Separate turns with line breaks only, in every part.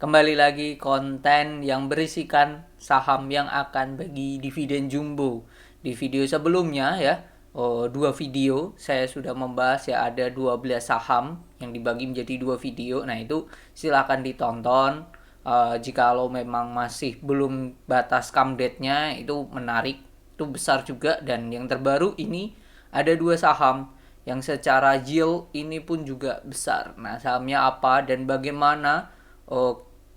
Kembali lagi konten yang berisikan saham yang akan bagi dividen jumbo. Di video sebelumnya ya, dua video saya sudah membahas ya, ada 12 saham yang dibagi menjadi dua video. Nah, itu silakan ditonton. Jikalau memang masih belum batas come date-nya, itu menarik, itu besar juga. Dan yang terbaru ini ada dua saham yang secara yield ini pun juga besar. Nah, sahamnya apa dan bagaimana,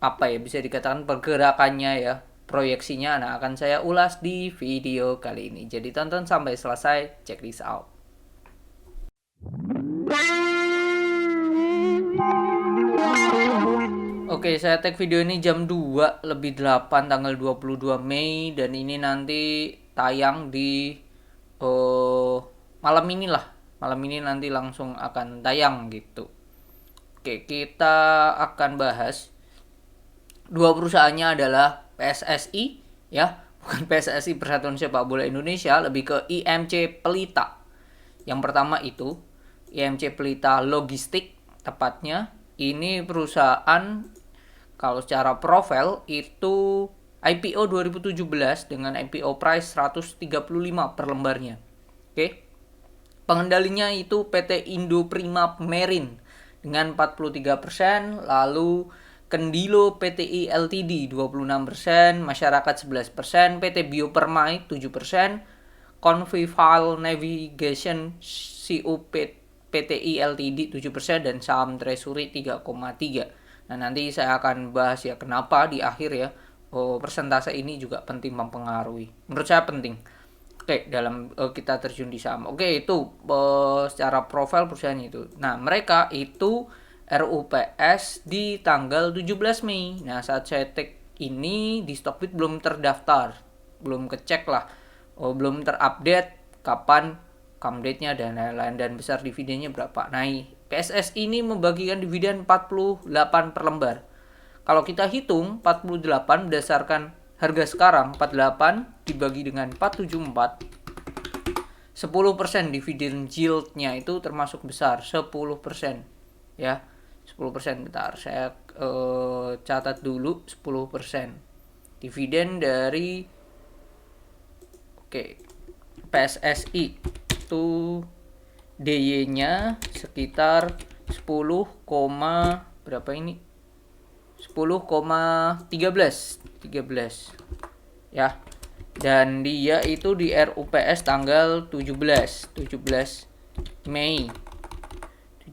apa ya, bisa dikatakan pergerakannya ya, proyeksinya. Nah, akan saya ulas di video kali ini. Jadi tonton sampai selesai, check this out. Oke, saya tag video ini jam 2:08 tanggal 22 Mei dan ini nanti tayang di malam inilah. Malam ini nanti langsung akan tayang gitu. Oke, kita akan bahas dua perusahaannya adalah PSSI ya, bukan PSSI Persatuan Sepak Bola Indonesia, lebih ke IMC Pelita. Yang pertama itu IMC Pelita Logistik tepatnya. Ini perusahaan kalau secara profil itu IPO 2017 dengan IPO price 135 per lembarnya. Oke. Pengendalinya itu PT Indo Prima Marine dengan 43%, lalu Kendilo PTI Ltd 26%, Masyarakat 11%, PT Bio Permai 7%, Convivial Navigation COP PTI Ltd 7%, dan saham Treasury 3,3%. Nah, nanti saya akan bahas ya kenapa di akhir ya, persentase ini juga penting mempengaruhi. Menurut saya penting. Oke, dalam kita terjun di saham. Oke, itu secara profil perusahaan itu. Nah, mereka itu RUPS di tanggal 17 Mei. Nah, saat saya tag ini di Stockbit belum terdaftar, belum kecek lah, belum terupdate kapan come date-nya dan lain-lain, dan besar dividennya berapa. Nah, PSS ini membagikan dividen 48 per lembar. Kalau kita hitung 48 berdasarkan harga sekarang 48 dibagi dengan 474, 10% dividen yieldnya itu termasuk besar, 10% ya. 10%, bentar saya catat dulu. 10% dividen dari PSSI itu DY-nya sekitar 10, berapa ini, 10,13 ya. Dan dia itu di RUPS tanggal 17 Mei.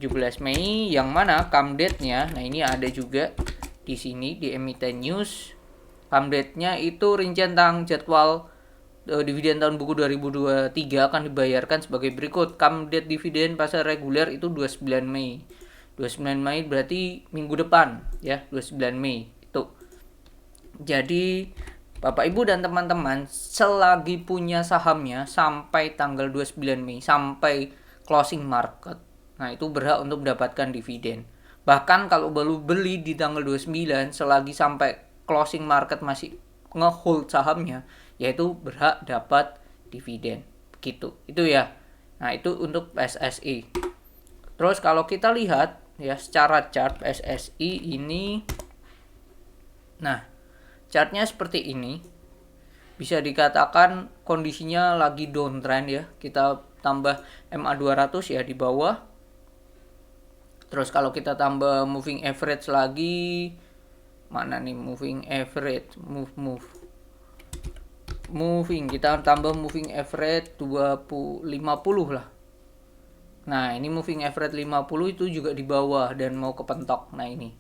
17 Mei yang mana come date-nya, nah ini ada juga di sini di emiten news. Come date-nya itu rincian tentang jadwal dividen tahun buku 2023 akan dibayarkan sebagai berikut. Come date dividen pasar reguler itu 29 Mei. 29 Mei berarti minggu depan ya, 29 Mei itu. Jadi Bapak Ibu dan teman-teman, selagi punya sahamnya sampai tanggal 29 Mei, sampai closing market, nah itu berhak untuk mendapatkan dividen. Bahkan kalau baru beli di tanggal 29, selagi sampai closing market masih ngehold sahamnya, yaitu berhak dapat dividen. Begitu. Itu ya. Nah, itu untuk PSSI. Terus kalau kita lihat ya secara chart PSSI ini, nah chartnya seperti ini. Bisa dikatakan kondisinya lagi downtrend ya. Kita tambah MA200 ya di bawah. Terus kalau kita tambah moving average lagi, mana nih moving average, moving, kita tambah moving average 50 lah. Nah, ini moving average 50 itu juga di bawah dan mau kepentok. Nah, ini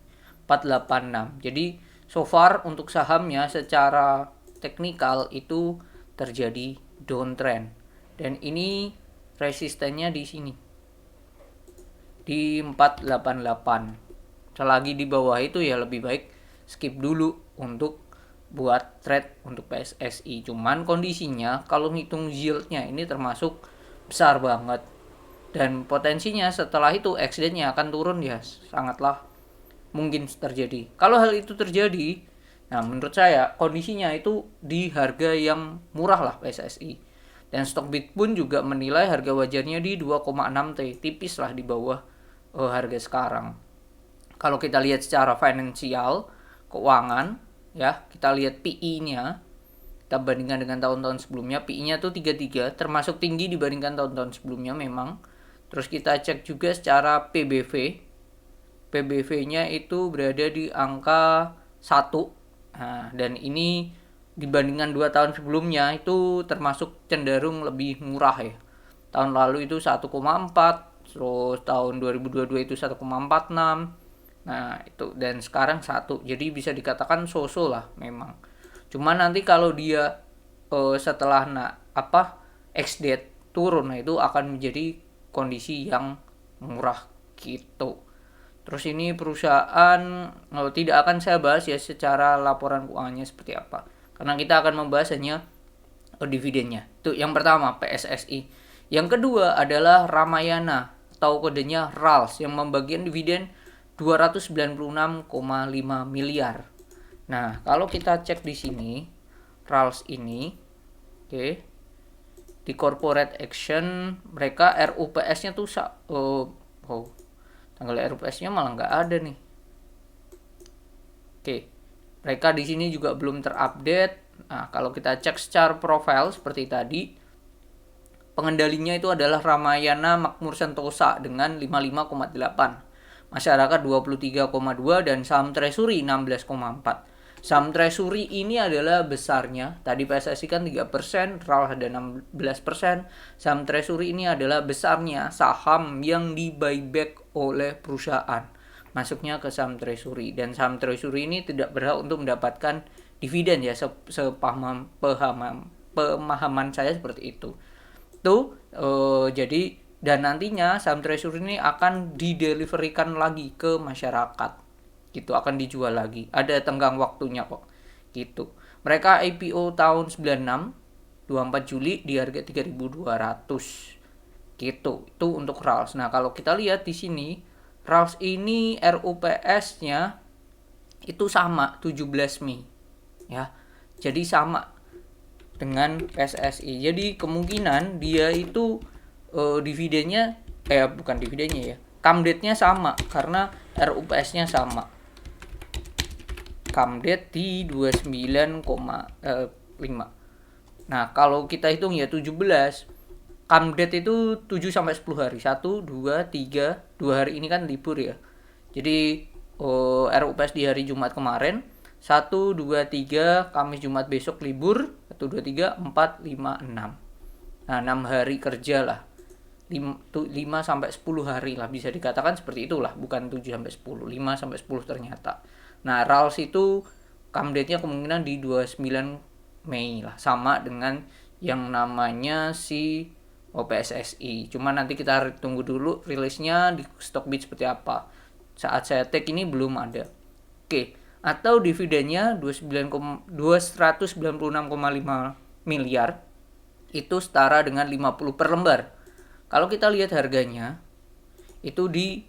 486. Jadi so far untuk sahamnya secara teknikal itu terjadi downtrend. Dan ini resistennya di sini, di 488. Selagi di bawah itu ya lebih baik skip dulu untuk buat trade untuk PSSI. Cuman kondisinya kalau ngitung yieldnya ini termasuk besar banget, dan potensinya setelah itu exit-nya akan turun ya, sangatlah mungkin terjadi. Kalau hal itu terjadi, nah menurut saya kondisinya itu di harga yang murah lah PSSI. Dan Stockbit pun juga menilai harga wajarnya di 2,6 T, tipis lah di bawah harga sekarang. Kalau kita lihat secara finansial, keuangan ya, kita lihat PI-nya, kita bandingkan dengan tahun-tahun sebelumnya. PI-nya tuh 33, termasuk tinggi dibandingkan tahun-tahun sebelumnya memang. Terus kita cek juga secara PBV. PBV-nya itu berada di angka 1. Nah, dan ini dibandingkan 2 tahun sebelumnya itu termasuk cenderung lebih murah ya. Tahun lalu itu 1,4, terus tahun 2022 itu 1,46. Nah, itu dan sekarang 1. Jadi bisa dikatakan so-so lah memang. Cuman nanti kalau dia setelah ex-date turun, nah itu akan menjadi kondisi yang murah gitu. Terus ini perusahaan tidak akan saya bahas ya secara laporan keuangannya seperti apa. Karena kita akan membahas hanya dividennya. Itu yang pertama, PSSI. Yang kedua adalah Ramayana atau kodenya RALS yang membagikan dividen 296,5 miliar. Nah, kalau kita cek di sini RALS ini, oke, di corporate action mereka RUPS-nya tuh tanggal RUPS-nya malah nggak ada nih. Oke, mereka di sini juga belum terupdate. Nah, kalau kita cek secara profile seperti tadi, pengendalinya itu adalah Ramayana Makmur Sentosa dengan 55,8, masyarakat 23,2, dan saham treasury 16,4. Saham treasury ini adalah besarnya, tadi PSSI kan 3%, RAL ada 16%. Saham treasury ini adalah besarnya saham yang di buyback oleh perusahaan, masuknya ke saham treasury. Dan saham treasury ini tidak berhak untuk mendapatkan dividen ya, pemahaman saya seperti itu. Jadi dan nantinya saham treasury ini akan dideliverikan lagi ke masyarakat. Gitu, akan dijual lagi. Ada tenggang waktunya kok. Gitu. Mereka IPO tahun 96, 24 Juli di harga 3.200. Gitu. Itu untuk RALS. Nah, kalau kita lihat di sini, RALS ini RUPS-nya itu sama 17 Mei. Ya. Jadi sama dengan PSSI. Jadi kemungkinan dia itu dividennya bukan dividennya ya. Camdate-nya sama karena RUPS-nya sama. Camdate di 29,5. Nah, kalau kita hitung ya 17, Camdate itu 7 sampai 10 hari. 1 2 3, 2 hari ini kan libur ya. Jadi RUPS di hari Jumat kemarin, 1 2 3, Kamis Jumat besok libur, 1 2 3 4 5 6. Nah, 6 hari kerja lah. 5 sampai 10 hari lah bisa dikatakan seperti itulah, bukan 7 sampai 10, 5 sampai 10 ternyata. Nah, RALS itu camdate-nya kemungkinan di 29 Mei lah, sama dengan yang namanya si PSSI. Cuma nanti kita tunggu dulu rilisnya di Stockbit seperti apa. Saat saya take ini belum ada. Oke, atau dividennya 296,5 miliar itu setara dengan 50 per lembar. Kalau kita lihat harganya itu di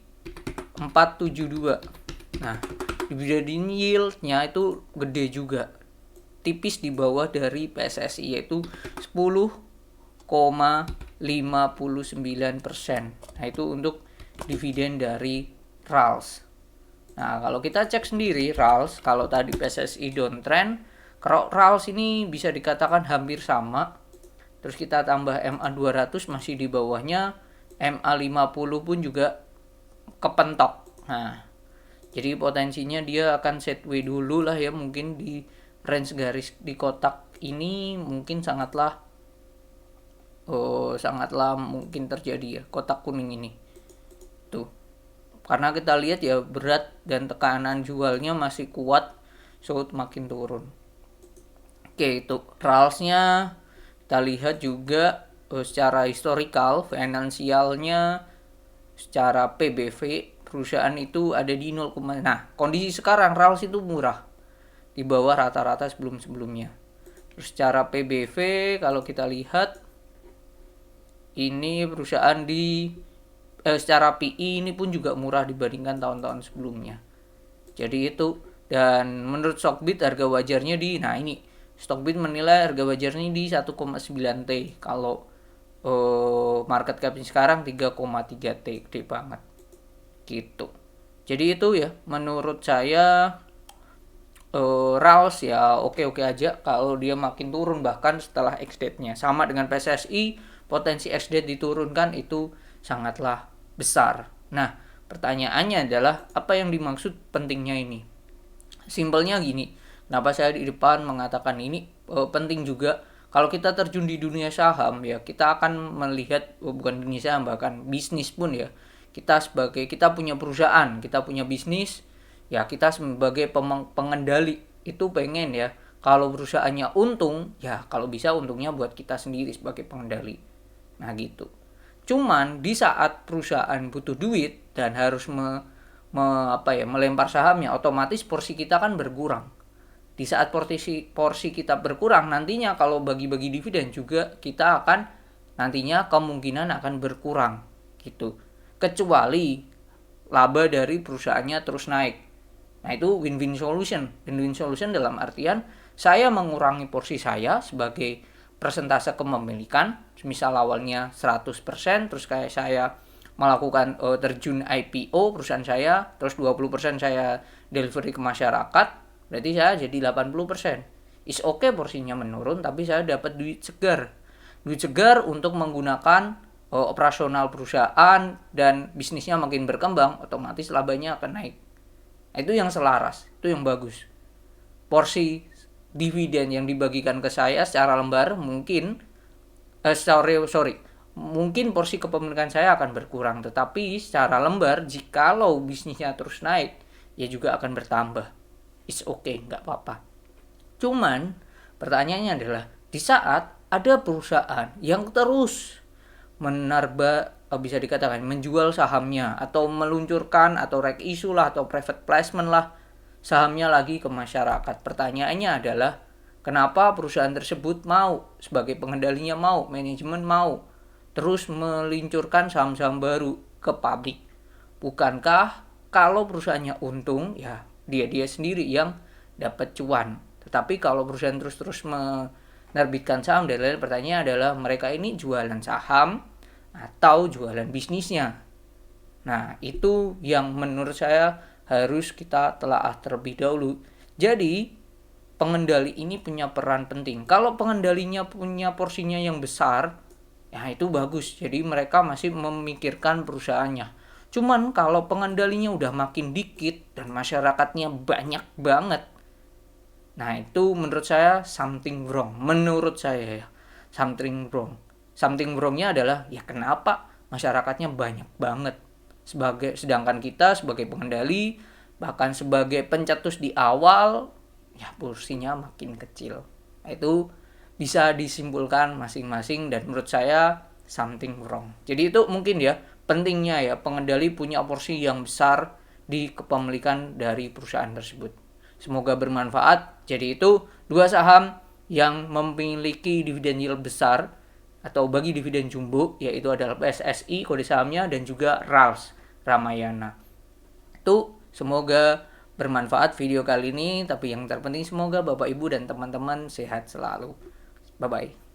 472. Nah, dividend yield-nya itu gede juga. Tipis di bawah dari PSSI yaitu 10,59%. Nah, itu untuk dividen dari RALS. Nah, kalau kita cek sendiri RALS, kalau tadi PSSI downtrend, kalau RALS ini bisa dikatakan hampir sama. Terus kita tambah MA200 masih di bawahnya, MA50 pun juga kepentok. Nah, jadi potensinya dia akan setway dulu lah ya, mungkin di range garis di kotak ini mungkin sangatlah mungkin terjadi ya, kotak kuning ini. Tuh. Karena kita lihat ya berat dan tekanan jualnya masih kuat, so makin turun. Oke, itu RALS-nya kita lihat juga secara historical, finansialnya, secara PBV perusahaan itu ada di 0, nah kondisi sekarang RALS itu murah di bawah rata-rata sebelum-sebelumnya. Terus secara PBV kalau kita lihat ini perusahaan secara PI ini pun juga murah dibandingkan tahun-tahun sebelumnya. Jadi itu, dan menurut Stockbit harga wajarnya Stockbit menilai harga wajarnya di 1,9 T. Kalau market cap sekarang 3,3 T, gede banget. Gitu. Jadi itu ya menurut saya Rals ya oke-oke aja kalau dia makin turun bahkan setelah ex-date-nya. Sama dengan PSSI, potensi ex-date diturunkan itu sangatlah besar. Nah, pertanyaannya adalah apa yang dimaksud pentingnya ini? Simpelnya gini, kenapa saya di depan mengatakan ini penting juga kalau kita terjun di dunia saham ya kita akan melihat bukan dunia saham bahkan bisnis pun ya kita punya perusahaan kita punya bisnis ya kita sebagai pengendali itu pengen ya kalau perusahaannya untung ya kalau bisa untungnya buat kita sendiri sebagai pengendali nah gitu cuman di saat perusahaan butuh duit dan harus melempar sahamnya otomatis porsi kita kan berkurang di saat porsi kita berkurang nantinya kalau bagi-bagi dividen juga kita akan nantinya kemungkinan akan berkurang gitu kecuali laba dari perusahaannya terus naik nah itu win-win solution dalam artian saya mengurangi porsi saya sebagai persentase kepemilikan misal awalnya 100% terus kayak saya melakukan terjun IPO perusahaan saya terus 20% saya delivery ke masyarakat berarti saya jadi 80%. Is okay porsinya menurun tapi saya dapat duit segar. Duit segar untuk menggunakan operasional perusahaan dan bisnisnya makin berkembang, otomatis labanya akan naik. Itu yang selaras, itu yang bagus. Porsi dividen yang dibagikan ke saya secara lembar mungkin mungkin porsi kepemilikan saya akan berkurang tetapi secara lembar jikalau bisnisnya terus naik ya juga akan bertambah it's okay nggak apa-apa cuman pertanyaannya adalah di saat ada perusahaan yang terus bisa dikatakan menjual sahamnya atau meluncurkan atau rek issue lah atau private placement lah sahamnya lagi ke masyarakat pertanyaannya adalah kenapa perusahaan tersebut mau sebagai pengendalinya mau manajemen mau terus meluncurkan saham-saham baru ke publik bukankah kalau perusahaannya untung ya dia sendiri yang dapat cuan tetapi kalau perusahaan terus menerbitkan saham dan lain-lain pertanyaannya adalah mereka ini jualan saham atau jualan bisnisnya nah itu yang menurut saya harus kita telaah terlebih dahulu jadi pengendali ini punya peran penting kalau pengendalinya punya porsinya yang besar ya itu bagus jadi mereka masih memikirkan perusahaannya cuman kalau pengendalinya udah makin dikit dan masyarakatnya banyak banget nah itu menurut saya something wrong menurut saya ya something wrongnya adalah ya kenapa masyarakatnya banyak banget sedangkan kita sebagai pengendali bahkan sebagai pencetus di awal ya porsinya makin kecil nah, itu bisa disimpulkan masing-masing dan menurut saya something wrong jadi itu mungkin ya pentingnya ya pengendali punya porsi yang besar di kepemilikan dari perusahaan tersebut semoga bermanfaat jadi itu dua saham yang memiliki dividen yield besar atau bagi dividen jumbo yaitu adalah PSSI kode sahamnya dan juga Rals Ramayana itu semoga bermanfaat video kali ini tapi yang terpenting semoga Bapak Ibu dan teman-teman sehat selalu bye bye